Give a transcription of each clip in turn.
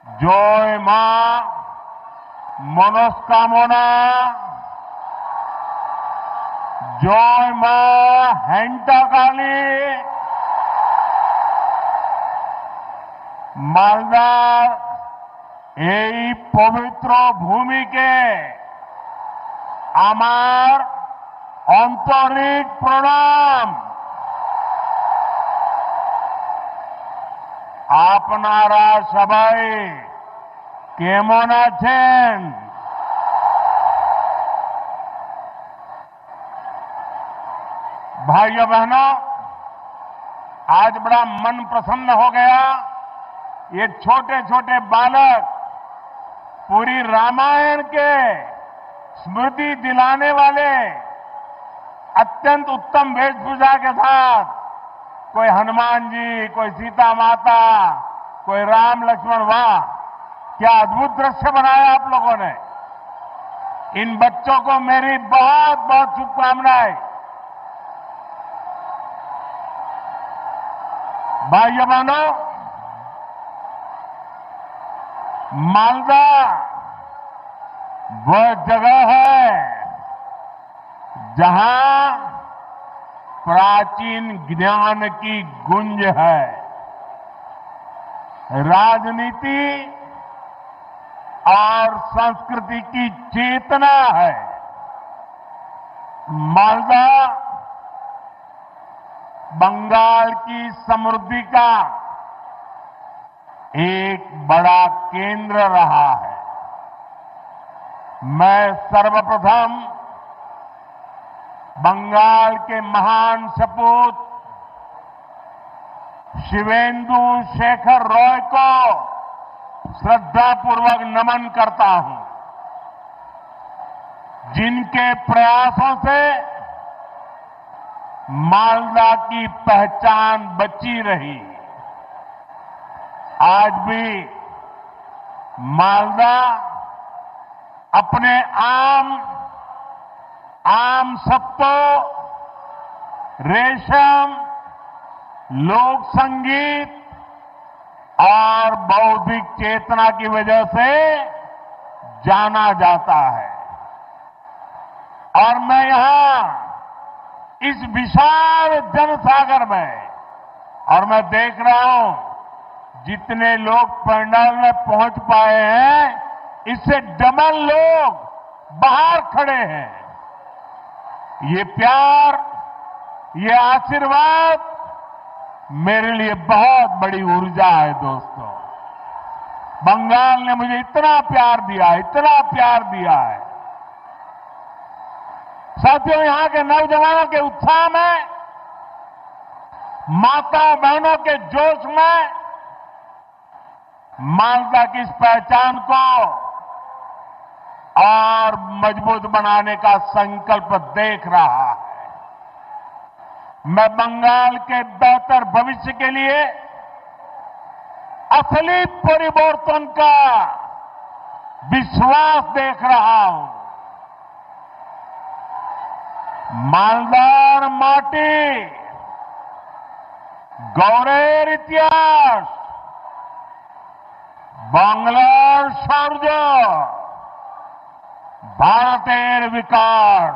জয় মা মনস্কামনা, জয় মা হেন্টাকালী। মালদার এই পবিত্র ভূমিকে আমার আন্তরিক প্রণাম। আপনারা সবাই কেমন আছেন? भाइयों बहनों, आज बड़ा मन प्रसन्न हो गया। ये छोटे छोटे बालक पूरी रामायण के स्मृति दिलाने वाले अत्यंत उत्तम वेशभूषा के साथ, कोई हनुमान जी, कोई सीता माता, कोई राम लक्ष्मण, वाह क्या अद्भुत दृश्य बनाया आप लोगों ने। इन बच्चों को मेरी बहुत बहुत शुभकामनाएं। भाइयों बहनों, मालदा वह जगह है जहां प्राचीन ज्ञान की गुंज है, राजनीति और संस्कृति की चेतना है। मालदा बंगाल की समृद्धि का एक बड़ा केंद्र रहा है। मैं सर्वप्रथम बंगाल के महान सपूत शिवेंदु शेखर रॉय को श्रद्धापूर्वक नमन करता हूं, जिनके प्रयासों से मालदा की पहचान बची रही। आज भी मालदा अपने आम सत्तों, रेशम, लोक संगीत और बौद्धिक चेतना की वजह से जाना जाता है। और मैं यहां इस विशाल जनसागर में, और मैं देख रहा हूं जितने लोग पंडाल में पहुंच पाए हैं, इससे डबल लोग बाहर खड़े हैं। ये प्यार, ये आशीर्वाद मेरे लिए बहुत बड़ी ऊर्जा है। दोस्तों, बंगाल ने मुझे इतना प्यार दिया, इतना प्यार दिया है। साथियों, यहां के नौजवानों के उत्साह में, माताओं बहनों के जोश में मालदा की इस पहचान को और मजबूत बनाने का संकल्प देख रहा है। मैं बंगाल के बेहतर भविष्य के लिए असली परिवर्तन का विश्वास देख रहा हूं। मालदार माटी, गौरेर इतिहास, बांग्लार शौर्य, भारतेर विकास।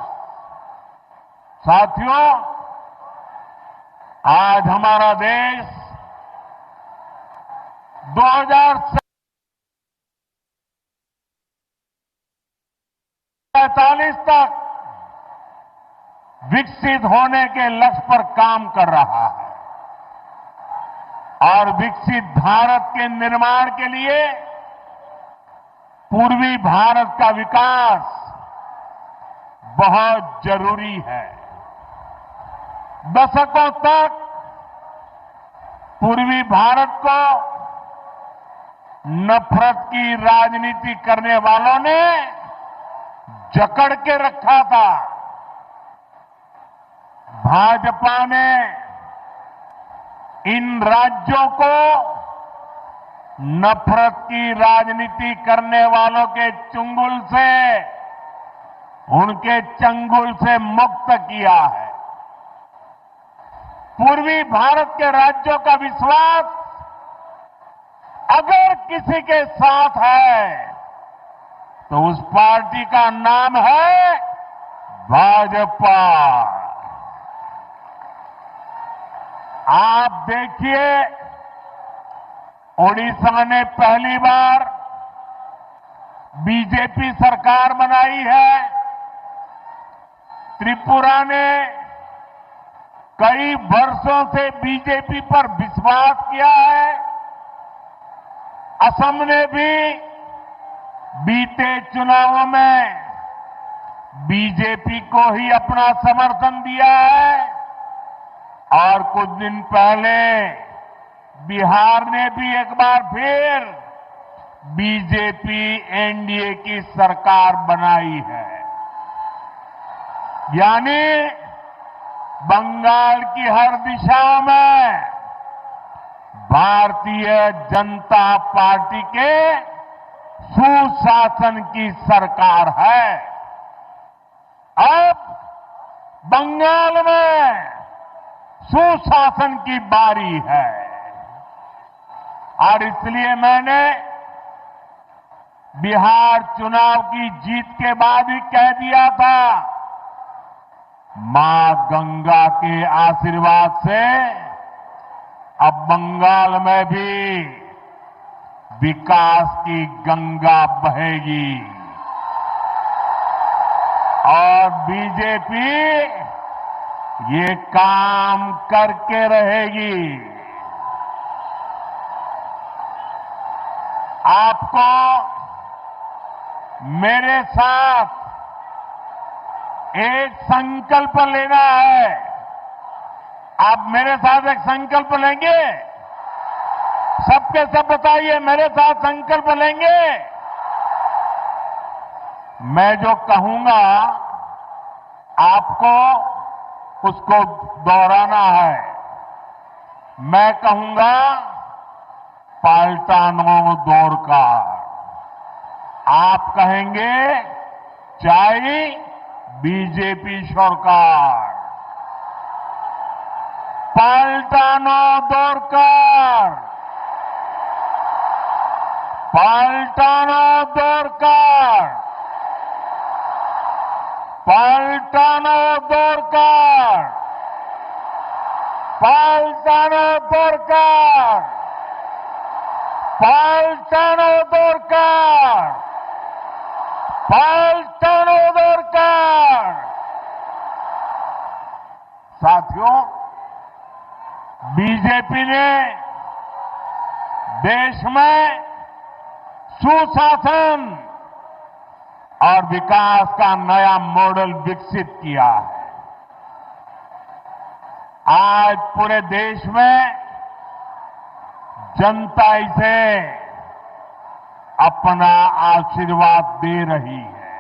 साथियों, आज हमारा देश 2047 तक विकसित होने के लक्ष्य पर काम कर रहा है। और विकसित भारत के निर्माण के लिए पूर्वी भारत का विकास बहुत जरूरी है। दशकों तक पूर्वी भारत को नफरत की राजनीति करने वालों ने जकड़ के रखा था। भाजपा ने इन राज्यों को नफरत की राजनीति करने वालों के चंगुल से, उनके चंगुल से मुक्त किया है। पूर्वी भारत के राज्यों का विश्वास अगर किसी के साथ है तो उस पार्टी का नाम है भाजपा। आप देखिए, ओडिशा ने पहली बार बीजेपी सरकार बनाई है। त्रिपुरा ने कई वर्षों से बीजेपी पर विश्वास किया है। असम ने भी बीते चुनावों में बीजेपी को ही अपना समर्थन दिया है और कुछ दिन पहले बिहार ने भी एक बार फिर बीजेपी एनडीए की सरकार बनाई है। यानी बंगाल की हर दिशा में भारतीय जनता पार्टी के सुशासन की सरकार है। अब बंगाल में सुशासन की बारी है और इसलिए मैंने बिहार चुनाव की जीत के बाद ही कह दिया था, मां गंगा के आशीर्वाद से अब बंगाल में भी विकास की गंगा बहेगी और बीजेपी ये काम करके रहेगी। आपको मेरे साथ एक संकल्प लेना है। आप मेरे साथ एक संकल्प लेंगे? सबके सब बताइए, मेरे साथ संकल्प लेंगे? मैं जो कहूंगा आपको उसको दोहराना है। मैं कहूंगा पाल्टानो दोरकार, आप कहेंगे चाय बीजेपी सरकार। पाल्टानो दोरकार, पाल्टानो दोरकार, पाल्टानो दोरकार, पाल्टानो दोरकार, पाल्टानो दोरकार, पाल्टानो दोरकार। साथियों, बीजेपी ने देश में सुशासन और विकास का नया मॉडल विकसित किया है। आज पूरे देश में जनता इसे अपना आशीर्वाद दे रही है।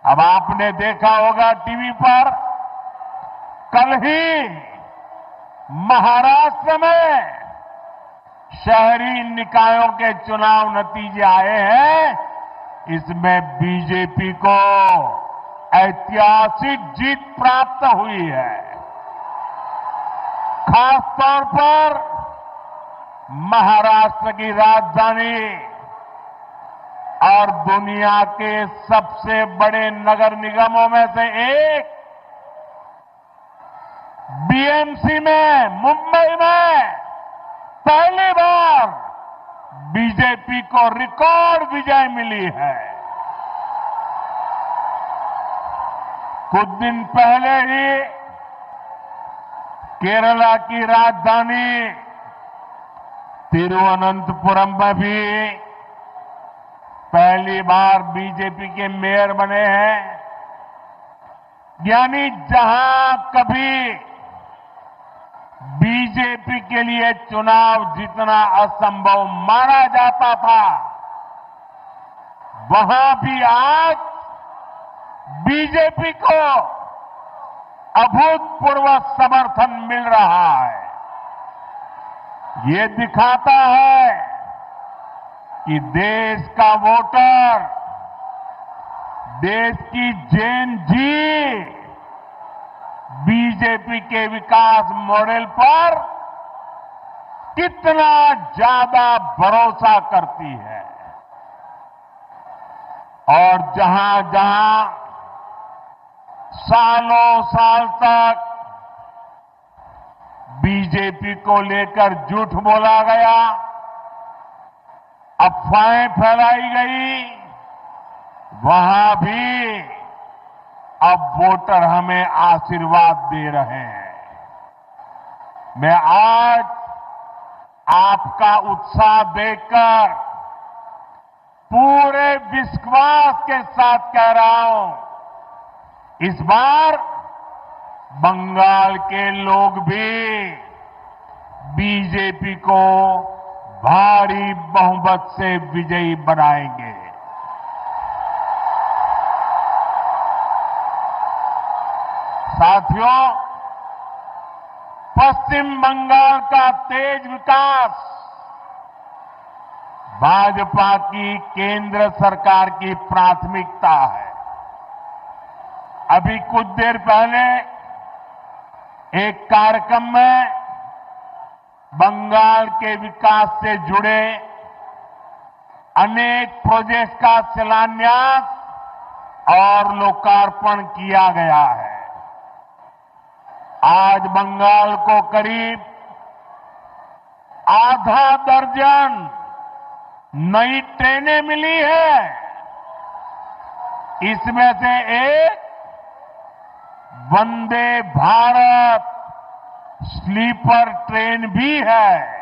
अब आपने देखा होगा टीवी पर, कल ही महाराष्ट्र में शहरी निकायों के चुनाव नतीजे आए हैं। इसमें बीजेपी को ऐतिहासिक जीत प्राप्त हुई है। खास तौर पर महाराष्ट्र की राजधानी और दुनिया के सबसे बड़े नगर निगमों में से एक बीएमसी में, मुंबई में पहली बार बीजेपी को रिकॉर्ड विजय मिली है। कुछ दिन पहले ही केरला की राजधानी तिरुवनंतपुरम में भी पहली बार बीजेपी के मेयर बने हैं। यानी जहां कभी बीजेपी के लिए चुनाव जीतना असंभव माना जाता था, वहां भी आज बीजेपी को अभूतपूर्व समर्थन मिल रहा है। ये दिखाता है कि देश का वोटर, देश की जेन जी बीजेपी के विकास मॉडल पर कितना ज्यादा भरोसा करती है। और जहां जहां सालों साल तक बीजेपी को लेकर झूठ बोला गया, अफवाहें फैलाई गई, वहां भी अब वोटर हमें आशीर्वाद दे रहे हैं। मैं आज आपका उत्साह देखकर पूरे विश्वास के साथ कह रहा हूं, इस बार बंगाल के लोग भी बीजेपी को भारी बहुमत से विजयी बनाएंगे। साथियों, पश्चिम बंगाल का तेज विकास भाजपा की केंद्र सरकार की प्राथमिकता है। अभी कुछ देर पहले एक कार्यक्रम में बंगाल के विकास से जुड़े अनेक प्रोजेक्ट का शिलान्यास और लोकार्पण किया गया है। आज बंगाल को करीब आधा दर्जन नई ट्रेनें मिली है। इसमें से एक वंदे भारत स्लीपर ट्रेन भी है।